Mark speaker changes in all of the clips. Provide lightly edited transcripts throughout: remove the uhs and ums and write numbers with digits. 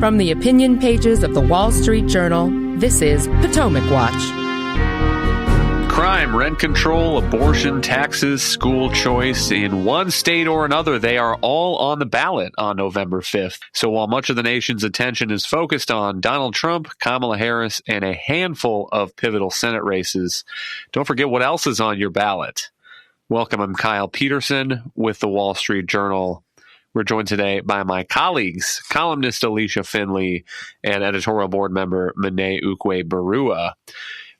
Speaker 1: From the opinion pages of the Wall Street Journal, this is Potomac Watch.
Speaker 2: Crime, rent control, abortion, taxes, school choice. In one state or another, they are all on the ballot on November 5th. So while much of the nation's attention is focused on Donald Trump, Kamala Harris, and a handful of pivotal Senate races, don't forget what else is on your ballot. Welcome, I'm Kyle Peterson with the Wall Street Journal. We're joined today by my colleagues, columnist Alicia Finley and editorial board member Mene Ukwe-Barua.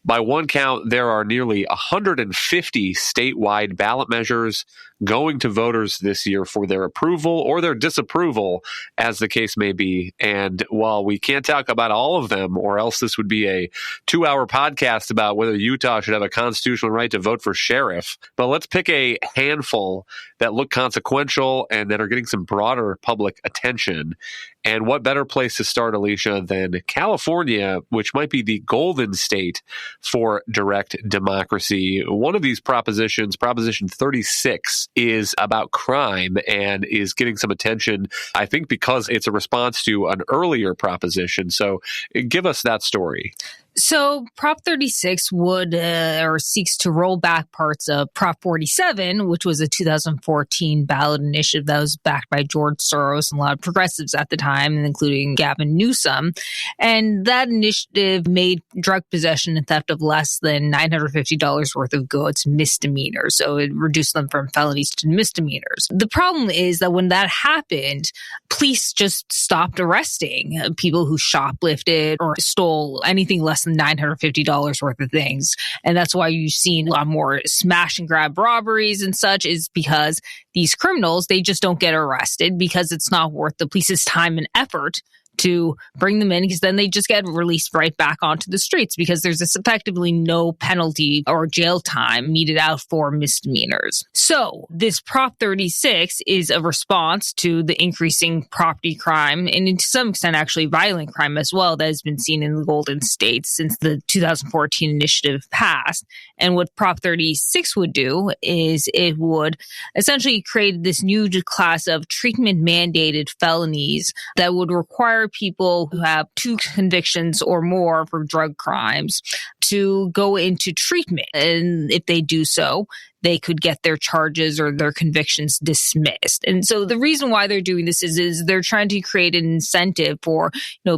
Speaker 2: By one count, there are nearly 150 statewide ballot measures going to voters this year for their approval or their disapproval, as the case may be. And while we can't talk about all of them, or else this would be a 2-hour podcast about whether Utah should have a constitutional right to vote for sheriff, but let's pick a handful that look consequential and that are getting some broader public attention. And what better place to start, Alicia, than California, which might be the golden state for direct democracy. One of these propositions, Proposition 36, is about crime and is getting some attention, I think, because it's a response to an earlier proposition. So give us that story.
Speaker 3: So Prop 36 would or seeks to roll back parts of Prop 47, which was a 2014 ballot initiative that was backed by George Soros and a lot of progressives at the time, including Gavin Newsom. And that initiative made drug possession and theft of less than $950 worth of goods misdemeanors. So it reduced them from felonies to misdemeanors. The problem is that when that happened, police just stopped arresting people who shoplifted or stole anything less than $950 worth of things. And that's why you've seen a lot more smash and grab robberies and such, is because these criminals, they just don't get arrested because it's not worth the police's time and effort to bring them in, because then they just get released right back onto the streets because there's effectively no penalty or jail time meted out for misdemeanors. So this Prop 36 is a response to the increasing property crime and to some extent actually violent crime as well that has been seen in the Golden State since the 2014 initiative passed. And what Prop 36 would do is it would essentially create this new class of treatment mandated felonies that would require people who have 2 convictions or more for drug crimes to go into treatment. And if they do so, they could get their charges or their convictions dismissed. And so the reason why they're doing this is they're trying to create an incentive for,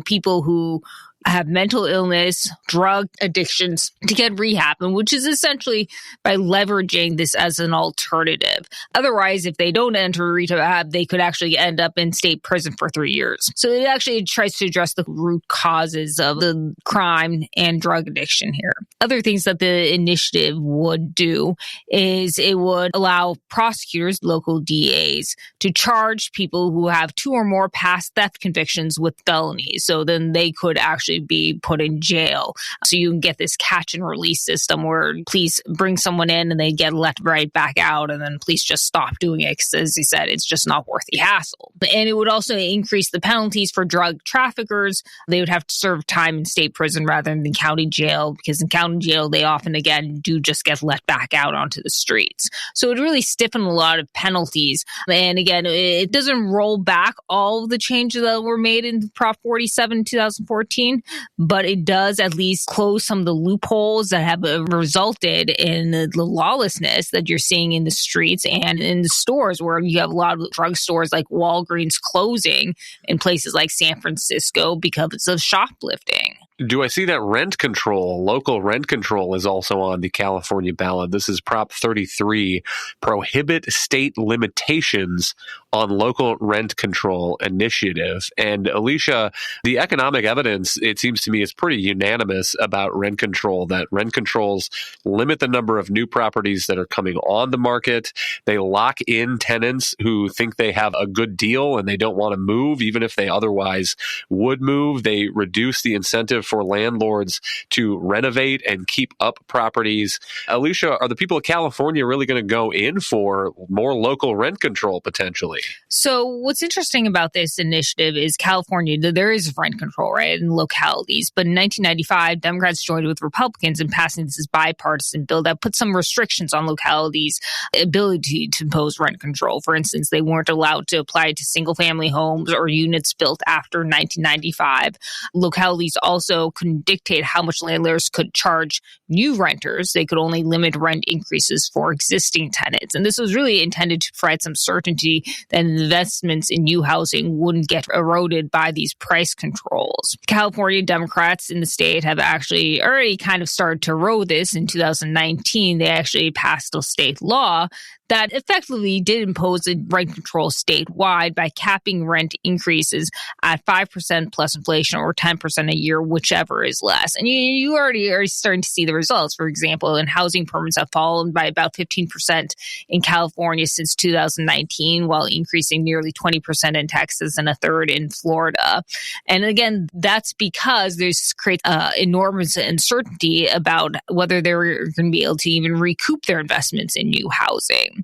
Speaker 3: people who have mental illness, drug addictions to get rehab, and which is essentially by leveraging this as an alternative. Otherwise, if they don't enter rehab, they could actually end up in state prison for 3 years. So it actually tries to address the root causes of the crime and drug addiction here. Other things that the initiative would do is it would allow prosecutors, local DAs, to charge people who have 2 or more past theft convictions with felonies. So then they could actually be put in jail. So you can get this catch and release system where police bring someone in and they get let right back out, and then police just stop doing it because, as he said, it's just not worth the hassle. And it would also increase the penalties for drug traffickers. They would have to serve time in state prison rather than in county jail, because in county jail, they often, again, do just get let back out onto the streets. So it really stiffened a lot of penalties. And again, it doesn't roll back all of the changes that were made in Prop 47 in 2014, but it does at least close some of the loopholes that have resulted in the lawlessness that you're seeing in the streets and in the stores, where you have a lot of drugstores like Walgreens closing in places like San Francisco because of shoplifting.
Speaker 2: Do I see that rent control, local rent control, is also on the California ballot? This is Prop 33, Prohibit State Limitations on Local Rent Control Initiative. And Alicia, the economic evidence, it seems to me, is pretty unanimous about rent control, that rent controls limit the number of new properties that are coming on the market. They lock in tenants who think they have a good deal and they don't want to move, even if they otherwise would move. They reduce the incentive for landlords to renovate and keep up properties. Alicia, are the people of California really going to go in for more local rent control potentially?
Speaker 3: So what's interesting about this initiative is California, there is rent control, right, in localities. But in 1995, Democrats joined with Republicans in passing this bipartisan bill that put some restrictions on localities' ability to impose rent control. For instance, they weren't allowed to apply to single-family homes or units built after 1995. Localities also couldn't dictate how much landlords could charge new renters. They could only limit rent increases for existing tenants. And this was really intended to provide some certainty that investments in new housing wouldn't get eroded by these price controls. California Democrats in the state have actually already kind of started to erode this. In 2019, they actually passed a state law that effectively did impose a rent control statewide by capping rent increases at 5% plus inflation or 10% a year, whichever is less. And you already are starting to see the results. For example, in housing permits have fallen by about 15% in California since 2019, while increasing nearly 20% in Texas and a third in Florida. And again, that's because there's creates enormous uncertainty about whether they're going to be able to even recoup their investments in new housing.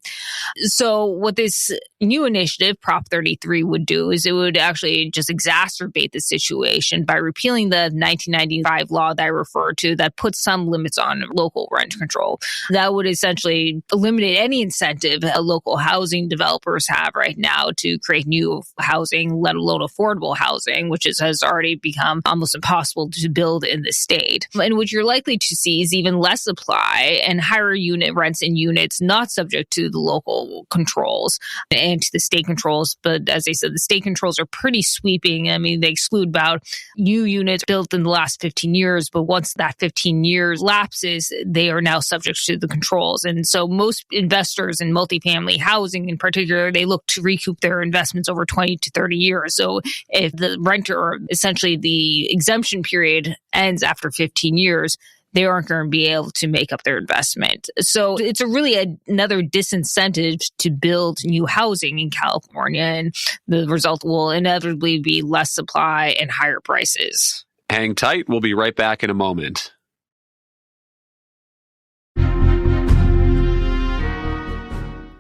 Speaker 3: So what this new initiative, Prop 33, would do is it would actually just exacerbate the situation by repealing the 1995 law that I referred to that puts some limits on local rent control. That would essentially eliminate any incentive local housing developers have right now to create new housing, let alone affordable housing, which has already become almost impossible to build in the state. And what you're likely to see is even less supply and higher unit rents in units not subject to the local controls and to the state controls. But as I said, the state controls are pretty sweeping. I mean, they exclude about new units built in the last 15 years. But once that 15 years lapses, they are now subject to the controls. And so most investors in multifamily housing in particular, they look to recoup their investments over 20 to 30 years. So if the renter, or essentially the exemption period, ends after 15 years, they aren't going to be able to make up their investment. So it's another disincentive to build new housing in California, and the result will inevitably be less supply and higher prices.
Speaker 2: Hang tight. We'll be right back in a moment.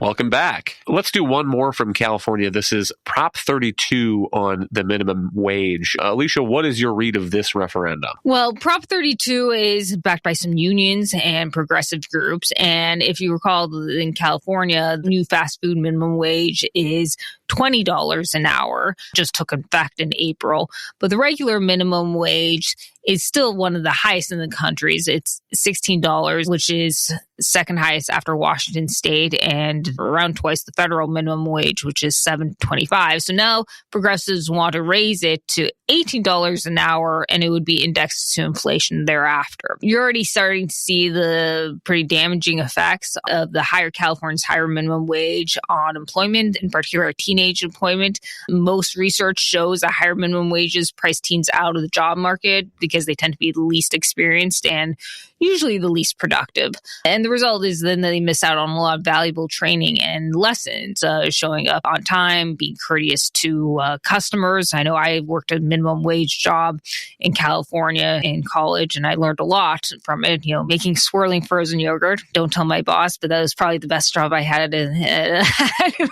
Speaker 2: Welcome back. Let's do one more from California. This is Prop 32 on the minimum wage. Alicia, what is your read of this referendum?
Speaker 3: Well, Prop 32 is backed by some unions and progressive groups. And if you recall, in California, the new fast food minimum wage is $20 an hour, just took effect in April. But the regular minimum wage is still one of the highest in the country. It's $16, which is second highest after Washington State, and around twice the federal minimum wage, which is $7.25. So now progressives want to raise it to $18 an hour, and it would be indexed to inflation thereafter. You're already starting to see the pretty damaging effects of the California's higher minimum wage on employment, in particular teenage employment. Most research shows that higher minimum wages price teens out of the job market because they tend to be the least experienced and usually the least productive. And the result is then they miss out on a lot of valuable training and lessons, showing up on time, being courteous to customers. I know I worked a minimum wage job in California in college, and I learned a lot from it, making swirling frozen yogurt. Don't tell my boss, but that was probably the best job I had in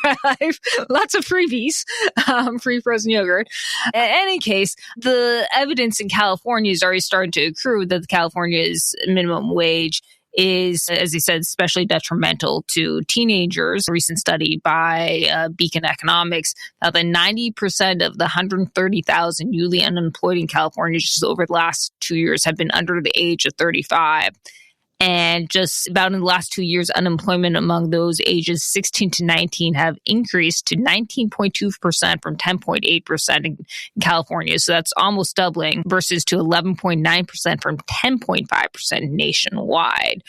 Speaker 3: my life. Lots of freebies, free frozen yogurt. In any case, the evidence in California is already starting to accrue that California's minimum wage is, as I said, especially detrimental to teenagers. A recent study by Beacon Economics found that 90% of the 130,000 newly unemployed in California just over the last 2 years have been under the age of 35. And just about in the last 2 years, unemployment among those ages 16 to 19 have increased to 19.2% from 10.8% in California. So that's almost doubling versus to 11.9% from 10.5% nationwide.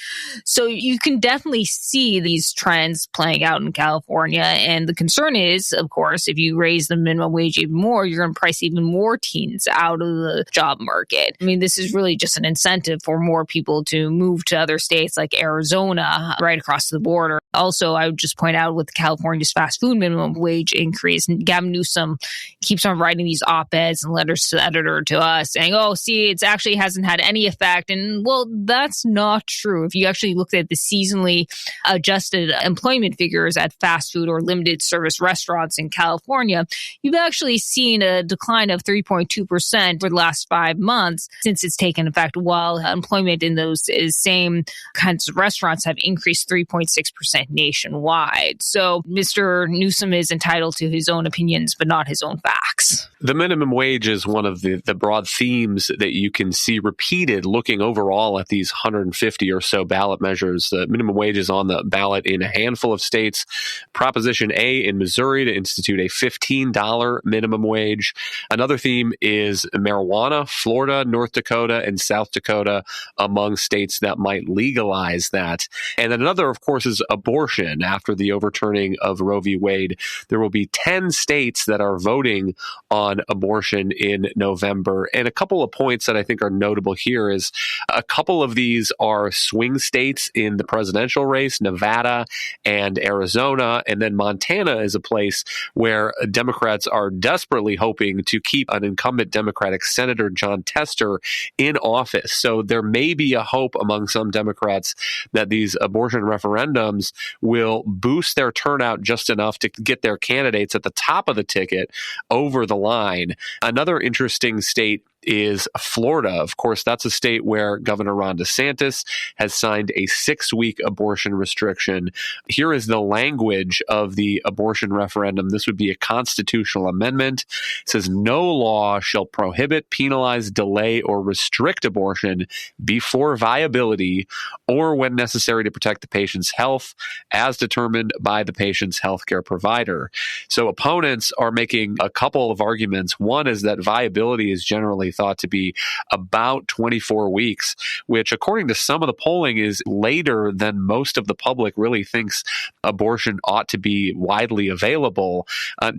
Speaker 3: So you can definitely see these trends playing out in California. And the concern is, of course, if you raise the minimum wage even more, you're going to price even more teens out of the job market. I mean, this is really just an incentive for more people to move to to other states like Arizona right across the border. Also, I would just point out with California's fast food minimum wage increase, Gavin Newsom keeps on writing these op-eds and letters to the editor to us saying, oh, see, it actually hasn't had any effect. And well, that's not true. If you actually looked at the seasonally adjusted employment figures at fast food or limited service restaurants in California, you've actually seen a decline of 3.2% for the last 5 months since it's taken effect, while employment in those same kinds of restaurants have increased 3.6% nationwide. So Mr. Newsom is entitled to his own opinions, but not his own facts.
Speaker 2: The minimum wage is one of the broad themes that you can see repeated looking overall at these 150 or so ballot measures. The minimum wage is on the ballot in a handful of states. Proposition A in Missouri to institute a $15 minimum wage. Another theme is marijuana, Florida, North Dakota, and South Dakota among states that might legalize that. And then another, of course, is abortion. After the overturning of Roe v. Wade, there will be 10 states that are voting on abortion in November. And a couple of points that I think are notable here is a couple of these are swing states in the presidential race, Nevada and Arizona. And then Montana is a place where Democrats are desperately hoping to keep an incumbent Democratic Senator John Tester in office. So there may be a hope among some Democrats that these abortion referendums will boost their turnout just enough to get their candidates at the top of the ticket over the line. Another interesting state is Florida. Of course, that's a state where Governor Ron DeSantis has signed a 6-week abortion restriction. Here is the language of the abortion referendum. This would be a constitutional amendment. It says, no law shall prohibit, penalize, delay, or restrict abortion before viability or when necessary to protect the patient's health as determined by the patient's healthcare provider. So opponents are making a couple of arguments. One is that viability is generally thought to be about 24 weeks, which according to some of the polling is later than most of the public really thinks abortion ought to be widely available.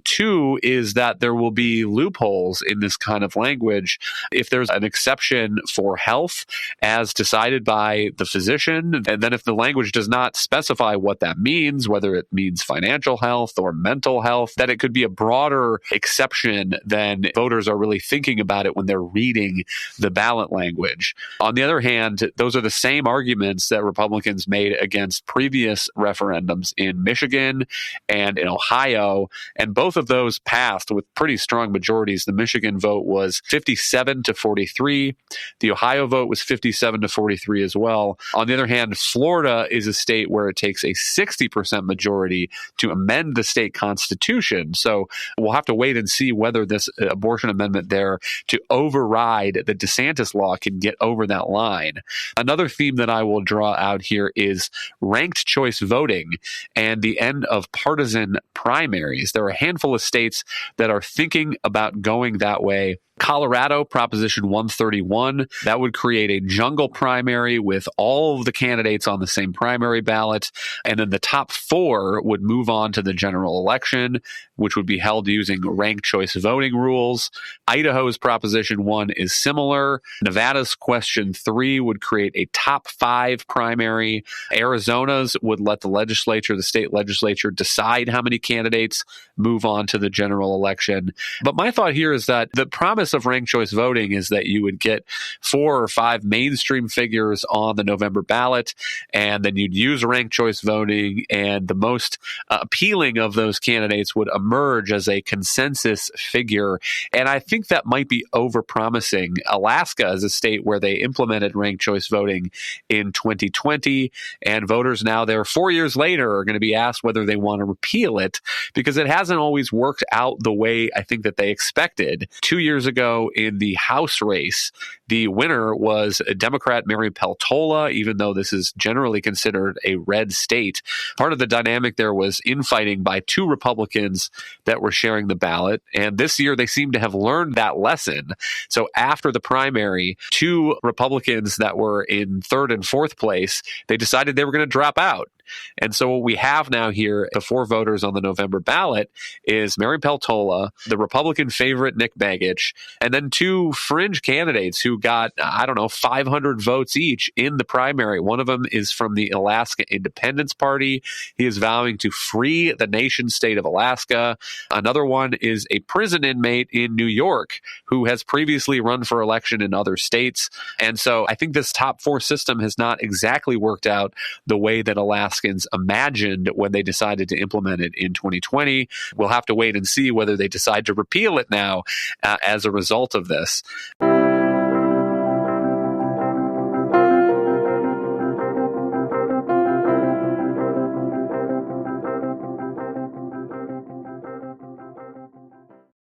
Speaker 2: Two is that there will be loopholes in this kind of language. If there's an exception for health as decided by the physician, and then if the language does not specify what that means, whether it means financial health or mental health, that it could be a broader exception than voters are really thinking about it when they're reading the ballot language. On the other hand, those are the same arguments that Republicans made against previous referendums in Michigan and in Ohio, and both of those passed with pretty strong majorities. The Michigan vote was 57-43. The Ohio vote was 57-43 as well. On the other hand, Florida is a state where it takes a 60% majority to amend the state constitution. So we'll have to wait and see whether this abortion amendment there to override the DeSantis law can get over that line. Another theme that I will draw out here is ranked choice voting and the end of partisan primaries. There are a handful of states that are thinking about going that way. Colorado, Proposition 131, that would create a jungle primary with all of the candidates on the same primary ballot. And then the top 4 would move on to the general election, which would be held using ranked choice voting rules. Idaho's Proposition 1 is similar. Nevada's Question 3 would create a top 5 primary. Arizona's would let the state legislature, decide how many candidates move on to the general election. But my thought here is that the promise of ranked choice voting is that you would get 4 or 5 mainstream figures on the November ballot, and then you'd use ranked choice voting, and the most appealing of those candidates would emerge as a consensus figure. And I think that might be overpromising. Alaska is a state where they implemented ranked choice voting in 2020, and voters now there 4 years later are going to be asked whether they want to repeal it because it hasn't always worked out the way I think that they expected. 2 years ago in the House race, the winner was Democrat Mary Peltola, even though this is generally considered a red state. Part of the dynamic there was infighting by 2 Republicans that were sharing the ballot. And this year they seem to have learned that lesson. So after the primary, 2 Republicans that were in 3rd and 4th place, they decided they were going to drop out. And so what we have now here before voters on the November ballot is Mary Peltola, the Republican favorite Nick Begich, and then two fringe candidates who got, 500 votes each in the primary. One of them is from the Alaska Independence Party. He is vowing to free the nation state of Alaska. Another one is a prison inmate in New York who has previously run for election in other states. And so I think this top four system has not exactly worked out the way that Alaskans imagined when they decided to implement it in 2020. We'll have to wait and see whether they decide to repeal it now as a result of this.